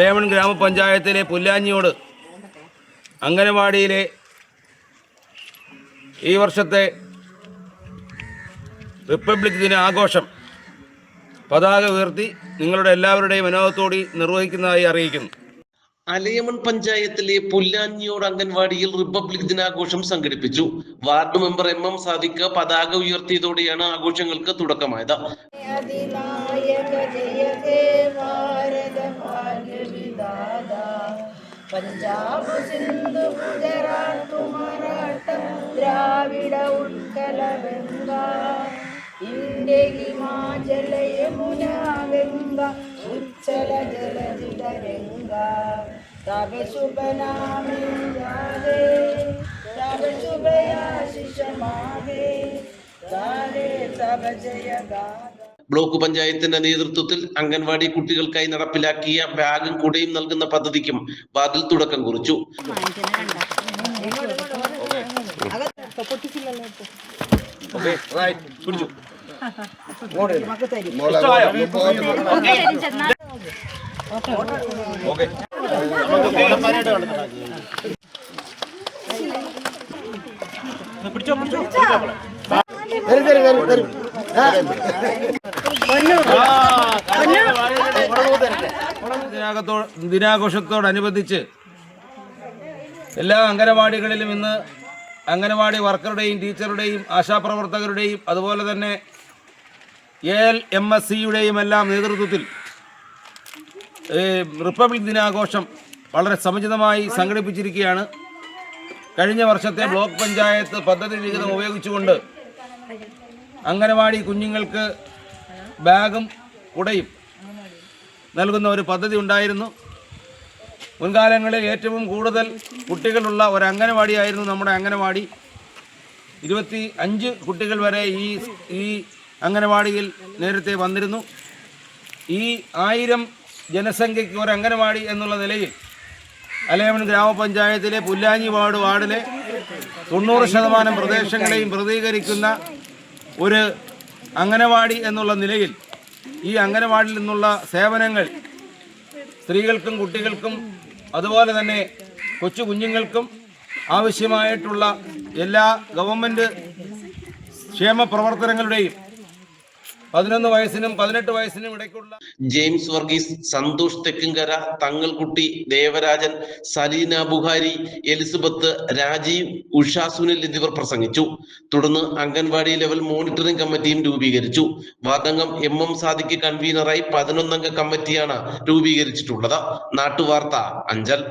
അലയമൺ ഗ്രാമപഞ്ചായത്തിലെ പുല്ലാഞ്ഞിയോട് അംഗനവാടിയിലെ ഈ വർഷത്തെ റിപ്പബ്ലിക് ദിന ആഘോഷം പതാക ഉയർത്തി നിങ്ങളുടെ എല്ലാവരുടെയും വിനോദത്തോടെ നിർവഹിക്കുന്നതായി അറിയിക്കുന്നു. അലയമൺ പഞ്ചായത്തിലെ പുല്ലാഞ്ഞിയോട് അംഗൻവാടിയിൽ റിപ്പബ്ലിക് ദിനാഘോഷം സംഘടിപ്പിച്ചു. വാർഡ് മെമ്പർ എം സാദിഖ് പതാക ഉയർത്തിയതോടെയാണ് ആഘോഷങ്ങൾക്ക് തുടക്കമായത്. പഞ്ചാബ്, സിന്ധു, ഗുജറാത്ത്, മറാഠ, ദ്രാവിഡ, ഉത്കല, ഗംഗ, ഇന്ത്യ, ഹിമാചല, യമുന, ഗംഗ, ഉജ്ജല, ജലധിത, ഗംഗ, തവ ശുഭ നാമേ ജാതേ, തവ ശുഭയാശിഷ മാഹേ, ഗാനേ തവ ജയ ഗാഥ. ബ്ലോക്ക് പഞ്ചായത്തിന്റെ നേതൃത്വത്തിൽ അംഗൻവാടി കുട്ടികൾക്കായി നടപ്പിലാക്കിയ ബാഗും കുടയും നൽകുന്ന പദ്ധതിക്കും വാർഡിൽ തുടക്കം കുറിച്ചു. ദിനാഘോഷത്തോടനുബന്ധിച്ച് എല്ലാ അംഗനവാടികളിലും ഇന്ന് അംഗനവാടി വർക്കറുടെയും ടീച്ചറുടെയും ആശാപ്രവർത്തകരുടെയും അതുപോലെ തന്നെ ALMSCയുടെയും എല്ലാം നേതൃത്വത്തിൽ റിപ്പബ്ലിക് ദിനാഘോഷം വളരെ സമുചിതമായി സംഘടിപ്പിച്ചിരിക്കുകയാണ്. കഴിഞ്ഞ വർഷത്തെ ബ്ലോക്ക് പഞ്ചായത്ത് പദ്ധതി വിഹിതം ഉപയോഗിച്ചുകൊണ്ട് അംഗനവാടി കുഞ്ഞുങ്ങൾക്ക് ബാഗും കുടയും നൽകുന്ന ഒരു പദ്ധതി ഉണ്ടായിരുന്നു. മുൻകാലങ്ങളിൽ ഏറ്റവും കൂടുതൽ കുട്ടികളുള്ള ഒരു അംഗനവാടിയായിരുന്നു നമ്മുടെ അംഗനവാടി. 25 കുട്ടികൾ വരെ ഈ അംഗനവാടിയിൽ നേരത്തെ വന്നിരുന്നു. ഈ 1000 ജനസംഖ്യയ്ക്ക് ഒരു അംഗനവാടി എന്നുള്ള നിലയിൽ അലയമൺ ഗ്രാമപഞ്ചായത്തിലെ പുല്ലാഞ്ഞി വാർഡിലെ 90% പ്രദേശങ്ങളെയും പ്രതിനിധീകരിക്കുന്ന ഒരു അംഗനവാടി എന്നുള്ള നിലയിൽ ഈ അംഗനവാടിയിൽ നിന്നുള്ള സേവനങ്ങൾ സ്ത്രീകൾക്കും കുട്ടികൾക്കും അതുപോലെ തന്നെ കൊച്ചു കുഞ്ഞുങ്ങൾക്കും ആവശ്യമായിട്ടുള്ള എല്ലാ ഗവൺമെൻറ് ക്ഷേമ പ്രവർത്തനങ്ങളുടെയും 11 വയസ്സിനും 18 വയസ്സിനും ഇടയ്ക്കുള്ള ജെയിംസ് വർഗീസ്, സന്തോഷ് തെക്കുംകര, തങ്ങൾകുട്ടി, ദേവരാജൻ, സലീന ബുഹാരി, എലിസബത്ത്, രാജീവ്, ഉഷ സുനിൽ എന്നിവർ പ്രസംഗിച്ചു. തുടർന്ന് അംഗൻവാടി ലെവൽ മോണിറ്ററിംഗ് കമ്മിറ്റിയും രൂപീകരിച്ചു. വാർഡംഗം എം സാദിഖ് കൺവീനറായി 11 അംഗ കമ്മിറ്റിയാണ് രൂപീകരിച്ചിട്ടുള്ളത്. നാട്ടുവാർത്ത അഞ്ചൽ.